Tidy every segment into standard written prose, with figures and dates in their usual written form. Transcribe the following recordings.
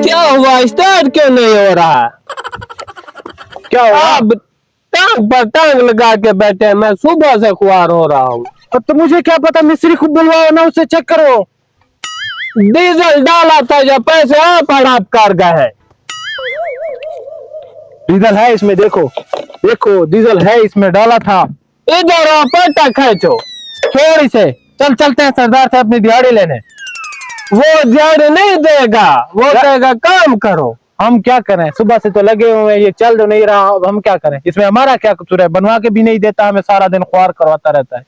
क्या हुआ, स्टार्ट क्यों नहीं हो रहा? क्या हुआ? आप टांग पर टांग लगा के बैठे हैं, मैं सुबह से खुआर हो रहा हूँ। तो मुझे क्या पता, मिस्त्री को बुलवाओ ना, उससे चेक करो। डीजल डाला था या पैसे आप हड़प कर गए हैं? डीजल है इसमें, देखो देखो डीजल है इसमें, डाला था। इधर आओ, पट्टा खींचो। छोड़ इसे, चल चलते हैं सरदार साहब अपनी दिहाड़ी लेने। वो जड़ नहीं देगा, वो कहेगा काम करो। हम क्या करें, सुबह से तो लगे हुए हैं, ये चल तो नहीं रहा, अब हम क्या करें? इसमें हमारा क्या कसूर है? बनवा के भी नहीं देता, हमें सारा दिन ख्वार करवाता रहता है।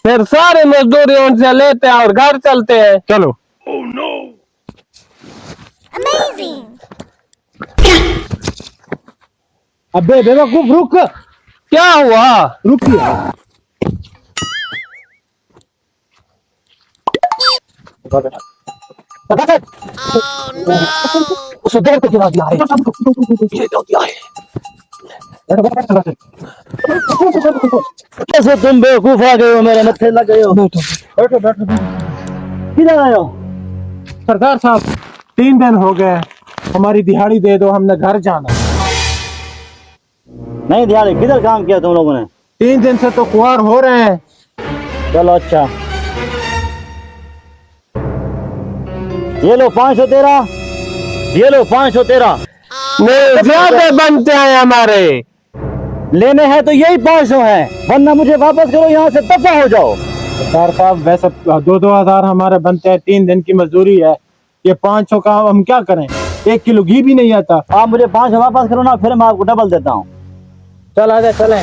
फिर सारे मजदूरी उनसे लेते हैं और घर चलते हैं। चलो। अबे बेवकूफ, रुक। क्या हुआ? रुकिए। उसे देर को गिरा दिया है। कैसे तुम बेवकूफ आ गए हो, मेरे मत्थे लग गए हो। बैठो बैठो। किधर आए हो? सरदार साहब, 3 दिन हो गए, हमारी दिहाड़ी दे दो, हमने घर जाना। नहीं दिहाड़ी, किधर काम किया तुम लोगों ने? 3 दिन से तो कुआर हो रहे हैं। चलो अच्छा, ये लो 513, ये लो 513। नहीं, ज्यादा बनते हैं हमारे। लेने हैं तो यही 500 है, वरना मुझे वापस करो, यहाँ से दफा हो जाओ। सरदार साहब, वैसे 2-2 हजार हमारे बनते हैं, 3 दिन की मजदूरी है, ये 500 का हम क्या करें? 1 किलो घी भी नहीं आता। आप मुझे 500 वापस करो ना, फिर मैं आपको डबल देता हूँ। चल आजा, चले।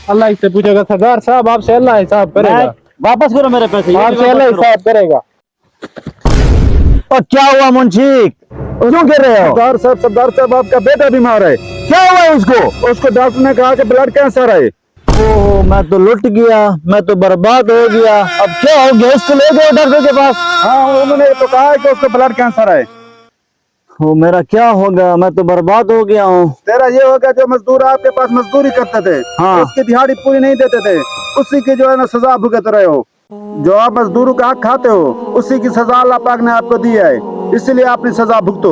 अल्लाह से पूछेगा सरदार साहब, आपसे अल्लाह हिसाब करेगा। वापस करो मेरे पैसे, आपसे अल्लाह हिसाब करेगा। और क्या हुआ मुंशी, क्यों गिर रहे हो? सरदार साहब, आपका बेटा बीमार है। क्या हुआ उसको? उसको डॉक्टर ने कहा कि ब्लड कैंसर है। ओह, मैं तो लुट गया, मैं तो बर्बाद हो गया। अब क्या हो गया? उसको ले गए डॉक्टर के पास? हाँ, उन्होंने तो कहा है कि उसको ब्लड कैंसर है। ओ, मेरा क्या होगा? मैं तो बर्बाद हो गया हूँ। तेरा ये होगा, जो मजदूर आपके पास मजदूरी करते थे, हाँ। उसकी दिहाड़ी पूरी नहीं देते थे, उसी की जो है ना सजा भुगत रहे हो। जो आप मजदूरों का हक खाते हो, उसी की सजा अल्लाह पाक ने आपको दी है, इसलिए अपनी सजा भुगतो।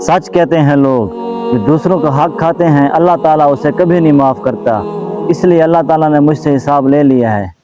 सच कहते हैं लोग, जो दूसरों का हक खाते हैं अल्लाह ताला उसे कभी नहीं माफ करता, इसलिए अल्लाह ताला ने मुझसे हिसाब ले लिया है।